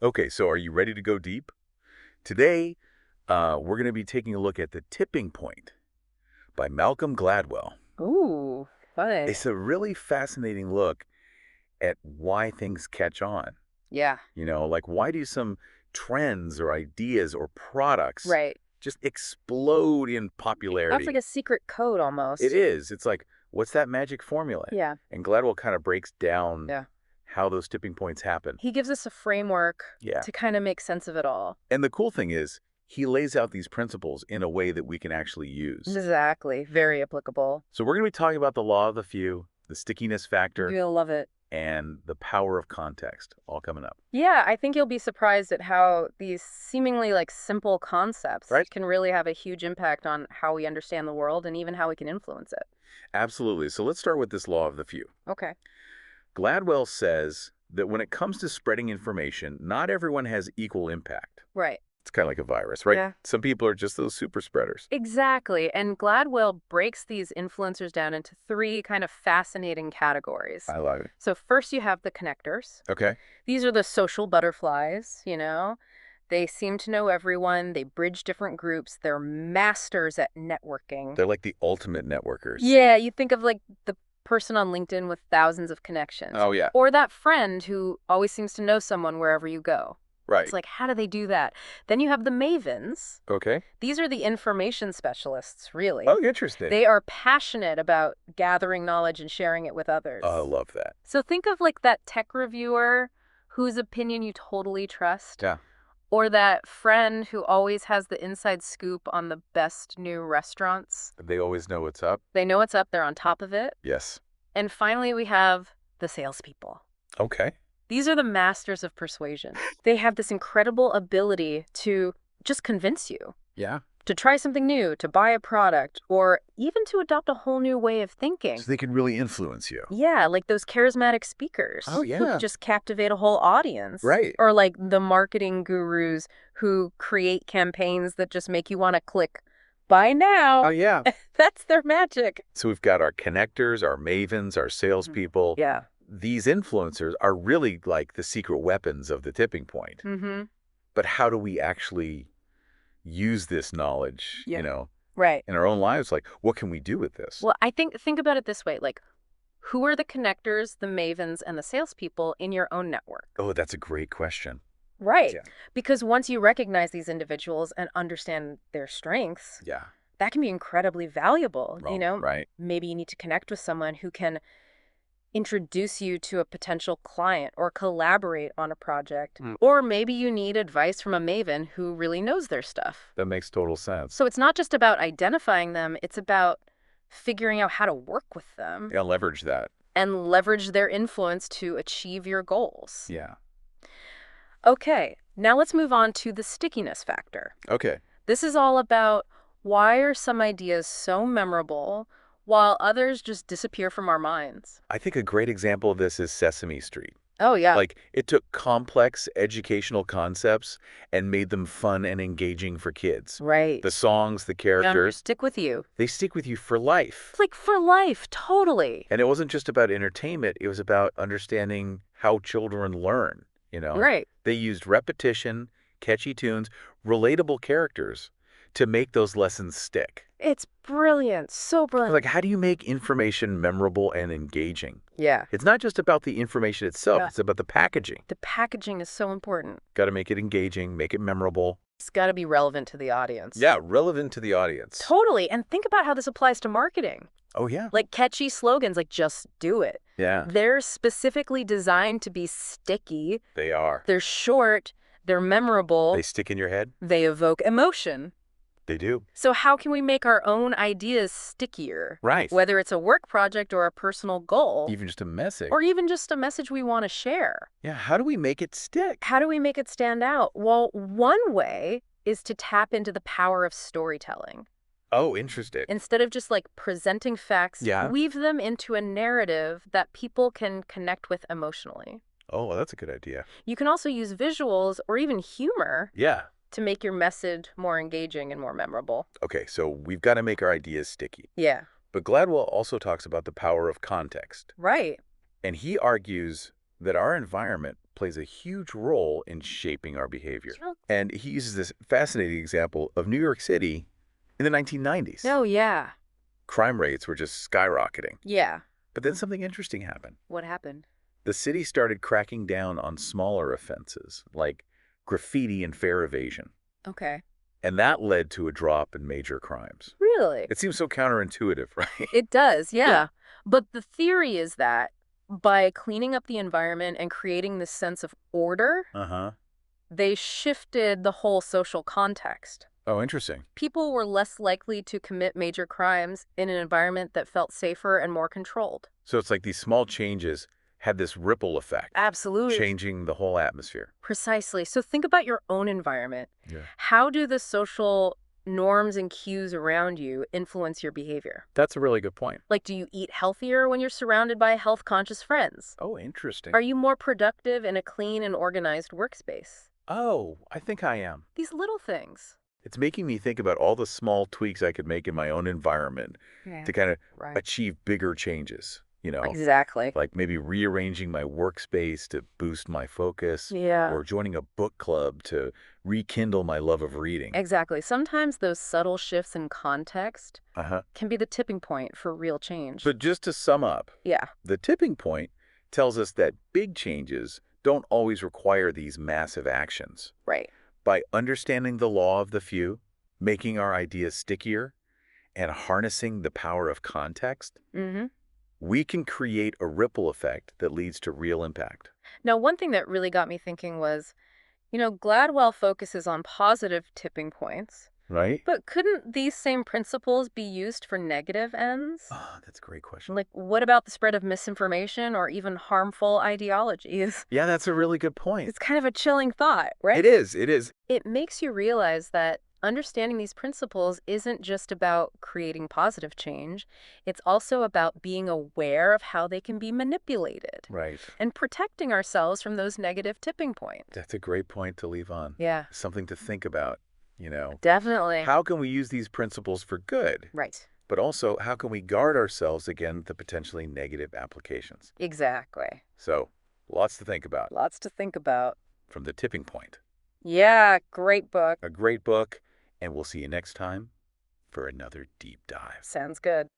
Okay, so are you ready to go deep? Today, we're going to be taking a look at The Tipping Point by Malcolm Gladwell. Ooh, fun. It's a really fascinating look at why things catch on. Yeah, Like why do some trends or ideas or products right. just explode in That's like popularity? a secret code It almost. is. It's like, what's that magic formula? Yeah, And Gladwell kind of breaks down yeah. how those tipping points happen. He gives us a framework Yeah. to kind of make sense of it all. And the cool thing is, he lays out these principles in a way that we can actually use. Exactly. Very applicable. So we're going to be talking about the law of the few, the stickiness factor, You'll love it. and the power of context, all coming up. Yeah, I think you'll be surprised at how these seemingly like simple concepts Right? can really have a huge impact on how we understand the world and even how we can influence it. Absolutely. So let's start with this law of the few. Okay. Gladwell says that when it comes to spreading information, not everyone has equal impact. Right. It's kind of like a virus, right? Yeah. Some people are just those super spreaders. Exactly. And Gladwell breaks these influencers down into three kind of fascinating categories. I love it. So first you have the connectors. Okay. These are the social butterflies. They seem to know everyone. They bridge different groups. They're masters at networking. They're like the ultimate networkers. Yeah, you think of like the person on LinkedIn with thousands of connections. Oh, yeah. Or that friend who always seems to know someone wherever you go. Right. It's like, how do they do that? Then you have the Mavens. Okay. These are the information specialists, really. Oh, interesting. They are passionate about gathering knowledge and sharing it with others. I love that. So think of like that tech reviewer whose opinion you totally trust. Yeah. Or that friend who always has the inside scoop on the best new restaurants. They always know what's up. They know what's up, they're on top of it. Yes. And finally, we have the salespeople. Okay. These are the masters of persuasion. They have this incredible ability to just convince you, Yeah. to try something new, to buy a product, or even to adopt a whole new way of thinking. So they can really influence you. Yeah, like those charismatic speakers Oh, who yeah. just captivate a whole audience. Right. Or like the marketing gurus who create campaigns that just make you want to click buy now. Oh, yeah. That's their magic. So we've got our connectors, our mavens, our salespeople. Yeah. These influencers are really like the secret weapons of the tipping point. Mm-hmm. But how do we actually use this knowledge, Yeah. Right. in our own lives? Like, what can we do with this? Well, think about it this way. Like, who are the connectors, the mavens, and the salespeople in your own network? Oh, that's a great question. Right. Yeah. Because once you recognize these individuals and understand their strengths, Yeah. that can be incredibly valuable. Oh, right. Maybe you need to connect with someone who can introduce you to a potential client or collaborate on a project. Mm. Or maybe you need advice from a maven who really knows their stuff. That makes total sense. So it's not just about identifying them, it's about figuring out how to work with them Yeah, leverage that. and leverage their influence to achieve your goals. Yeah. Okay, now let's move on to the stickiness factor. Okay. This is all about why are some ideas so memorable while others just disappear from our minds? I think a great example of this is Sesame Street. Oh, yeah. Like, it took complex educational concepts and made them fun and engaging for kids. Right. The songs, the Yeah, characters, stick with you. they stick with you for life. Like for life, totally. And it wasn't just about entertainment. It was about understanding how children learn. Right. They used repetition, catchy tunes, relatable characters to make those lessons stick. It's brilliant. So brilliant. Like, how do you make information memorable and engaging? Yeah. It's not just about the information itself. Yeah. It's about the packaging. The packaging is so important. Got to make it engaging, make it memorable. It's got to be relevant to the audience. Yeah, relevant to the audience. Totally. And think about how this applies to marketing. Oh, yeah. Like catchy slogans like just do it. Yeah, They're specifically designed to be sticky. they are. They're short. They're memorable. They stick in your head. They evoke emotion. They do. So how can we make our own ideas stickier? Right. Whether it's a work project or a personal goal, Even just a message. or even just a message we want to share. Yeah, how do we make it stick? How do we make it stand out? Well, one way is to tap into the power of storytelling. Oh, interesting. Instead of just like presenting facts, Yeah. weave them into a narrative that people can connect with emotionally. Oh, well, that's a good idea. You can also use visuals or even humor Yeah. to make your message more engaging and more memorable. Okay, so we've got to make our ideas sticky. Yeah. But Gladwell also talks about the power of context. Right. And he argues that our environment plays a huge role in shaping our behavior. Sure. And he uses this fascinating example of New York City in the 1990s. Oh, yeah. Crime rates were just skyrocketing. Yeah. But then something interesting happened. What happened? The city started cracking down on smaller offenses, like graffiti and fare evasion. Okay. And that led to a drop in major crimes. Really? It seems so counterintuitive, right? It does, yeah. But the theory is that by cleaning up the environment and creating this sense of order, Uh-huh. they shifted the whole social context. Oh, interesting. People were less likely to commit major crimes in an environment that felt safer and more controlled. So it's like these small changes had this ripple effect, Absolutely. changing the whole atmosphere. Precisely. So think about your own environment. Yeah. How do the social norms and cues around you influence your behavior? That's a really good point. Like, do you eat healthier when you're surrounded by health-conscious friends? Oh, interesting. Are you more productive in a clean and organized workspace? Oh, I think I am. These little things. It's making me think about all the small tweaks I could make in my own environment to kind of Right. achieve bigger changes, Exactly. like maybe rearranging my workspace to boost my focus Yeah. or joining a book club to rekindle my love of reading. Exactly. Sometimes those subtle shifts in context Uh-huh. can be the tipping point for real change. But just to sum up, Yeah. the tipping point tells us that big changes don't always require these massive actions. Right. By understanding the law of the few, making our ideas stickier, and harnessing the power of context, Mm-hmm. we can create a ripple effect that leads to real impact. Now, one thing that really got me thinking was, Gladwell focuses on positive tipping points, Right? but couldn't these same principles be used for negative ends? Oh, that's a great question. Like, what about the spread of misinformation or even harmful ideologies? Yeah, that's a really good point. It's kind of a chilling thought, right? It is. It is. It makes you realize that understanding these principles isn't just about creating positive change. It's also about being aware of how they can be manipulated Right. and protecting ourselves from those negative tipping points. That's a great point to leave on. Yeah, Something to think about, definitely. How can we use these principles for good? Right. But also, how can we guard ourselves against the potentially negative applications? Exactly. So, lots to think about Lots to think about. from The Tipping Point. Yeah, great book. A great book, and we'll see you next time for another deep dive. Sounds good.